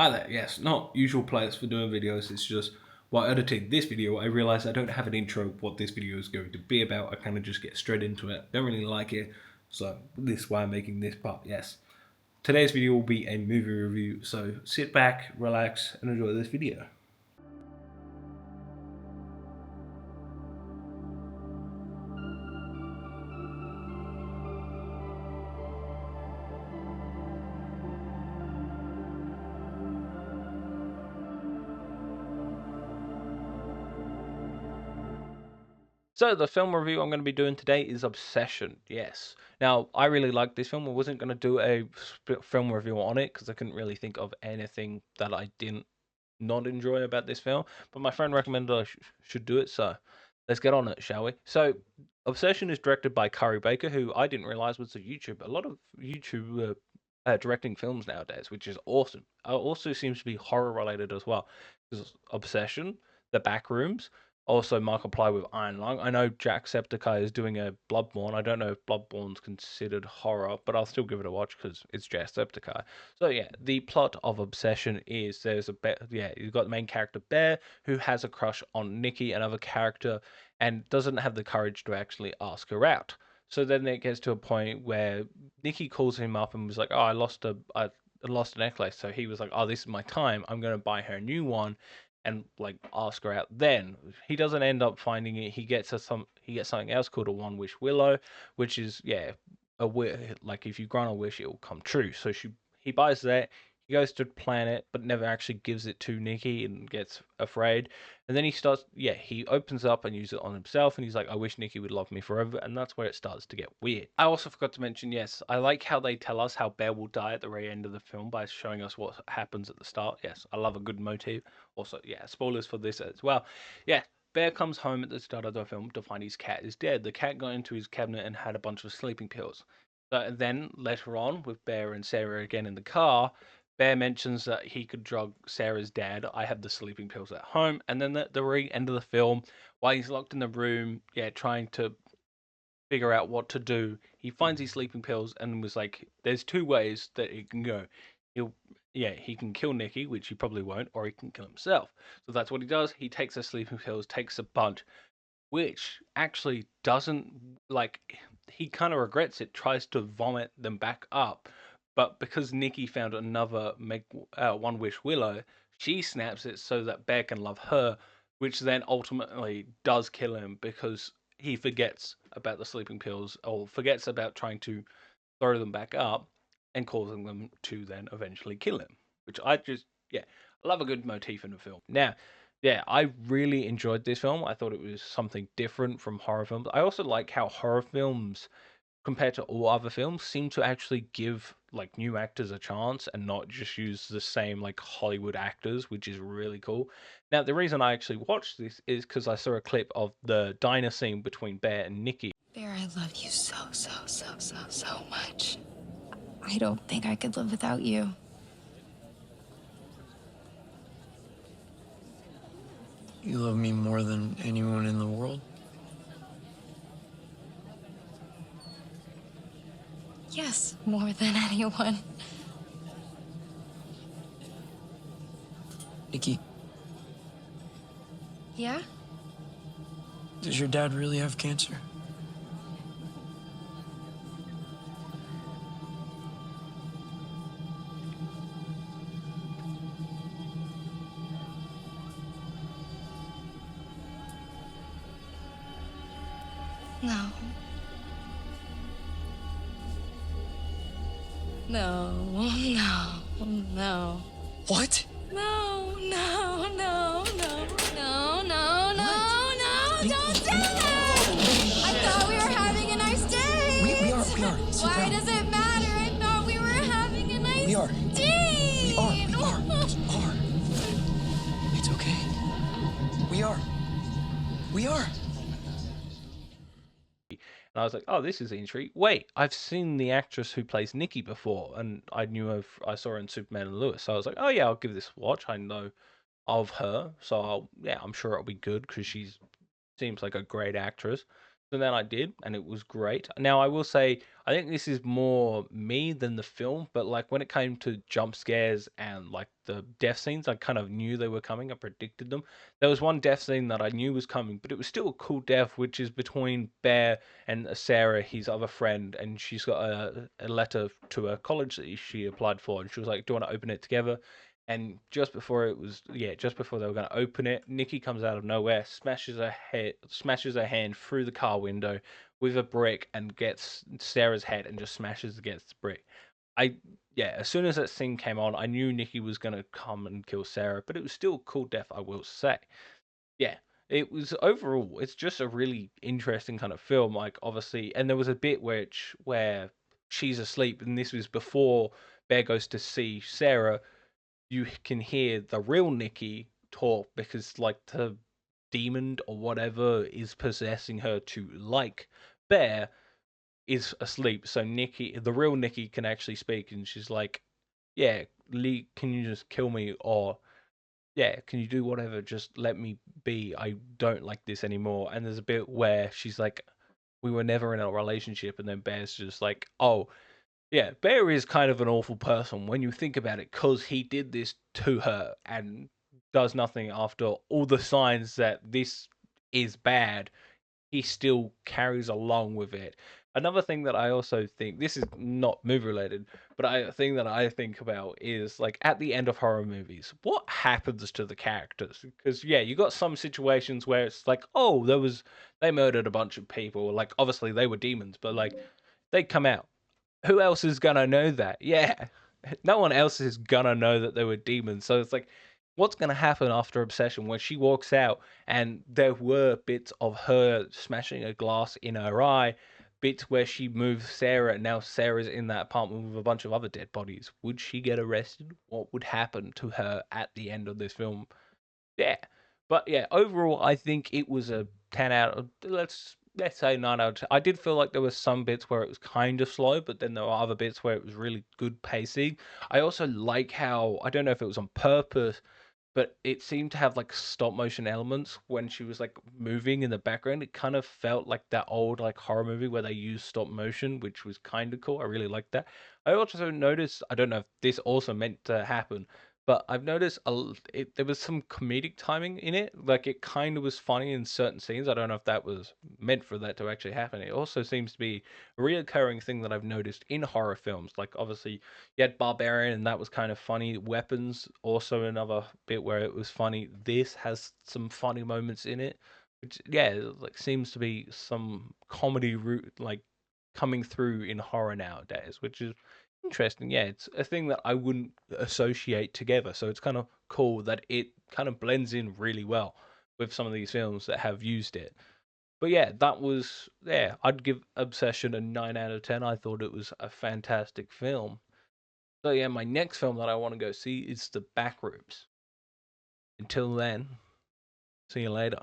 Hi there, yes, not usual place for doing videos, it's just while editing this video I realised I don't have an intro what this video is going to be about. I kind of just get straight into it, don't really like it, so this is why I'm making this part, yes. Today's video will be a movie review, so sit back, relax, and enjoy this video. So the film review I'm going to be doing today is Obsession. Yes. Now I really like this film. I wasn't going to do a film review on it because I couldn't really think of anything that I didn't not enjoy about this film. But my friend recommended I should do it, so let's get on it, shall we? So Obsession is directed by Curry Baker, who I didn't realize was a YouTuber. A lot of YouTube directing films nowadays, which is awesome. Also seems to be horror related as well. Because Obsession, The Backrooms, also Markiplier with Iron Lung. I know Jacksepticeye is doing a Bloodborne. I don't know if Bloodborne's considered horror, but I'll still give it a watch because it's Jacksepticeye. So yeah, the plot of Obsession is there's a bear. Yeah, you've got the main character Bear who has a crush on Nikki, another character, and doesn't have the courage to actually ask her out. So then it gets to a point where Nikki calls him up and was like, "Oh, I lost a necklace." So he was like, "Oh, this is my time. I'm gonna buy her a new one." And like ask her out. Then he doesn't end up finding it. He gets something else called a one wish willow, which is yeah like if you grant a wish, it will come true. So he buys that. He goes to plan it, but never actually gives it to Nikki and gets afraid. And then he opens up and uses it on himself. And he's like, I wish Nikki would love me forever. And that's where it starts to get weird. I also forgot to mention, yes, I like how they tell us how Bear will die at the very end of the film by showing us what happens at the start. Yes, I love a good motif. Also, yeah, spoilers for this as well. Yeah, Bear comes home at the start of the film to find his cat is dead. The cat got into his cabinet and had a bunch of sleeping pills. But then later on, with Bear and Sarah again in the car, Bear mentions that he could drug Sarah's dad. I have the sleeping pills at home. And then at the very end of the film, while he's locked in the room, yeah, trying to figure out what to do, he finds his sleeping pills and was like, there's two ways that it can go. He'll, yeah, he can kill Nikki, which he probably won't, or he can kill himself. So that's what he does. He takes the sleeping pills, takes a bunch, which actually doesn't like he kind of regrets it, tries to vomit them back up, but because Nikki found another make one wish willow, she snaps it so that Bear can love her, which then ultimately does kill him because he forgets about the sleeping pills or forgets about trying to throw them back up and causing them to then eventually kill him, which I just yeah, I love a good motif in a film. Now yeah, I really enjoyed this film. I thought it was something different from horror films. I also like how horror films, compared to all other films, seem to actually give like new actors a chance and not just use the same like Hollywood actors, which is really cool. Now, the reason I actually watched this is because I saw a clip of the diner scene between Bear and Nikki. Bear, I love you so, so, so, so, so much. I don't think I could live without you. You love me more than anyone in the world? Yes, more than anyone. Nikki, Yeah? does your dad really have cancer? No. No, no, no. What? No, no, no, no, no, no, no, no, Nikki, don't do that! I thought we were having a nice date! We are. Sit Why down. does it matter? I thought we were having a nice We are. date! We are. It's okay. We are. We are. And I was like, oh, this is intriguing. Wait, I've seen the actress who plays Nikki before, and I saw her in Superman and Lewis. So I was like, oh yeah, I'll give this a watch. I know of her, so yeah, I'm sure it'll be good because she seems like a great actress. So then I did, and it was great. Now I will say, I think this is more me than the film, but like when it came to jump scares and like the death scenes, I kind of knew they were coming. I predicted them. There was one death scene that I knew was coming, but it was still a cool death, which is between Bear and Sarah, his other friend, and she's got a letter to a college that she applied for, and she was like, "Do you want to open it together?" And just before they were going to open it, Nikki comes out of nowhere, smashes her hand through the car window with a brick, and gets Sarah's head and just smashes against the brick. I Yeah, as soon as that scene came on, I knew Nikki was going to come and kill Sarah, but it was still a cool death, I will say. Yeah, it was overall. It's just a really interesting kind of film. Like obviously, and there was a bit where she's asleep, and this was before Bear goes to see Sarah. You can hear the real Nikki talk because like the demon or whatever is possessing her to like Bear is asleep. So Nikki, the real Nikki, can actually speak, and she's like, "Yeah, Lee, can you just kill me, or yeah, can you do whatever? Just let me be. I don't like this anymore." And there's a bit where she's like, "We were never in a relationship," and then Bear's just like, "Oh, yeah, Bear is kind of an awful person when you think about it, because he did this to her and does nothing after all the signs that this is bad. He still carries along with it." Another thing that I also think, this is not movie related, but a thing that I think about is like at the end of horror movies, what happens to the characters? Because yeah, you got some situations where it's like, oh, they murdered a bunch of people. Like obviously they were demons, but like they come out, who else is gonna know that? Yeah, no one else is gonna know that they were demons. So it's like, what's gonna happen after Obsession when she walks out and there were bits of her smashing a glass in her eye, bits where she moves Sarah, and now Sarah's in that apartment with a bunch of other dead bodies. Would she get arrested? What would happen to her at the end of this film? Yeah. But yeah, overall, I think it was a 10 out of, let's say 9 out of 10. I did feel like there were some bits where it was kind of slow, but then there were other bits where it was really good pacing. I also like how, I don't know if it was on purpose, but it seemed to have like stop motion elements when she was like moving in the background. It kind of felt like that old like horror movie where they used stop motion, which was kind of cool. I really liked that. I also noticed, I don't know if this also meant to happen, but I've noticed there was some comedic timing in it. Like it kind of was funny in certain scenes. I don't know if that was meant for that to actually happen. It also seems to be a reoccurring thing that I've noticed in horror films. Like obviously you had Barbarian, and that was kind of funny. Weapons, also another bit where it was funny. This has some funny moments in it, which yeah, like seems to be some comedy route like coming through in horror nowadays, which is interesting. Yeah, it's a thing that I wouldn't associate together. So it's kind of cool that it kind of blends in really well with some of these films that have used it. But yeah, that was yeah. I'd give Obsession a 9 out of 10. I thought it was a fantastic film. So yeah, my next film that I want to go see is The Backrooms. Until then, see you later.